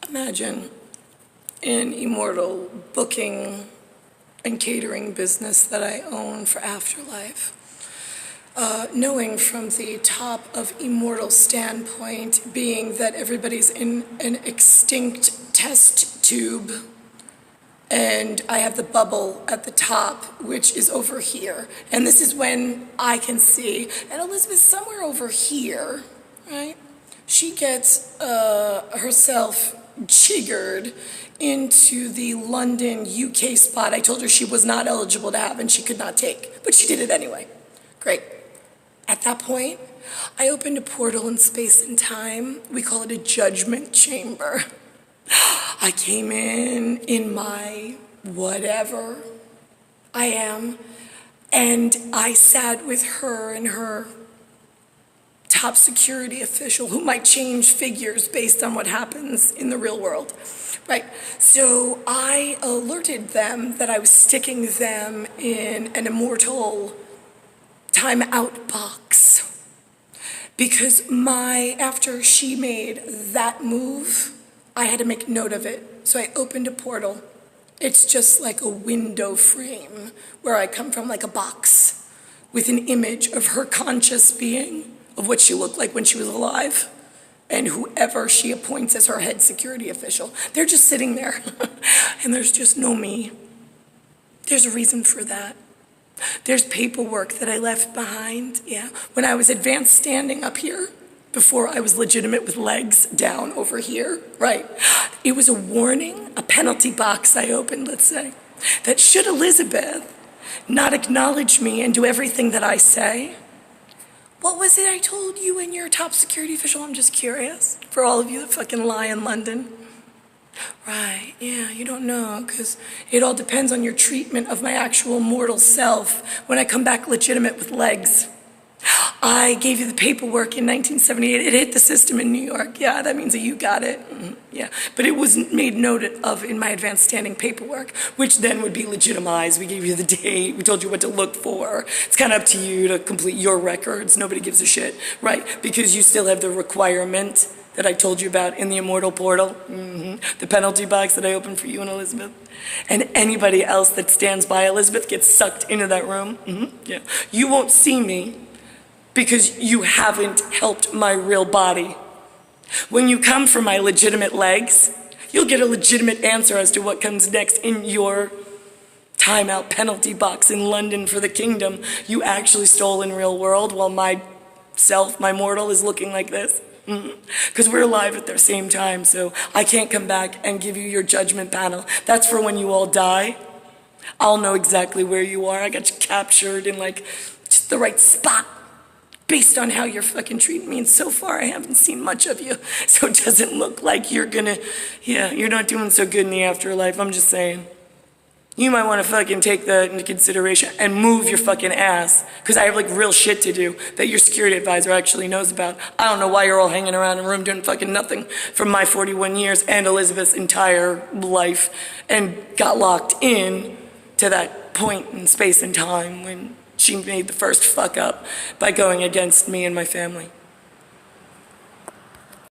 Imagine an immortal booking and catering business that I own for Afterlife. Knowing from the top of immortal standpoint being that everybody's in an extinct test tube, and I have the bubble at the top, which is over here. And this is when I can see. And Elizabeth's somewhere over here, right? She gets herself jiggered into the London, UK spot I told her she was not eligible to have and she could not take. But she did it anyway. Great. At that point, I opened a portal in space and time. We call it a judgment chamber. I came in my whatever I am, and I sat with her and her top security official who might change figures based on what happens in the real world, right? So I alerted them that I was sticking them in an immortal timeout box because after she made that move, I had to make note of it. So I opened a portal. It's just like a window frame where I come from, like a box with an image of her conscious being, of what she looked like when she was alive, and whoever she appoints as her head security official. They're just sitting there, and there's just no me. There's a reason for that. There's paperwork that I left behind, yeah. When I was advanced standing up here, before I was legitimate with legs down over here, right? It was a warning, a penalty box I opened, let's say, that should Elizabeth not acknowledge me and do everything that I say, what was it I told you and your top security official? I'm just curious, for all of you that fucking lie in London. Right, yeah, you don't know, because it all depends on your treatment of my actual mortal self when I come back legitimate with legs. I gave you the paperwork in 1978. It hit the system in New York. Yeah, that means that you got it. Yeah, but it wasn't made note of in my advanced standing paperwork, which then would be legitimized. We gave you the date. We told you what to look for. It's kind of up to you to complete your records. Nobody gives a shit, right? Because you still have the requirement that I told you about in the immortal portal, the penalty box that I opened for you and Elizabeth. And anybody else that stands by Elizabeth gets sucked into that room. Yeah, you won't see me, because you haven't helped my real body. When you come for my legitimate legs, you'll get a legitimate answer as to what comes next in your timeout penalty box in London for the kingdom you actually stole in real world, while my self, my mortal, is looking like this. Because we're alive at the same time, so I can't come back and give you your judgment panel. That's for when you all die. I'll know exactly where you are. I got you captured in like just the right spot, based on how you're fucking treating me. And so far, I haven't seen much of you. So it doesn't look like you're you're not doing so good in the afterlife. I'm just saying. You might want to fucking take that into consideration and move your fucking ass. Because I have like real shit to do that your security advisor actually knows about. I don't know why you're all hanging around in a room doing fucking nothing for my 41 years and Elizabeth's entire life, and got locked in to that point in space and time when she made the first fuck up by going against me and my family.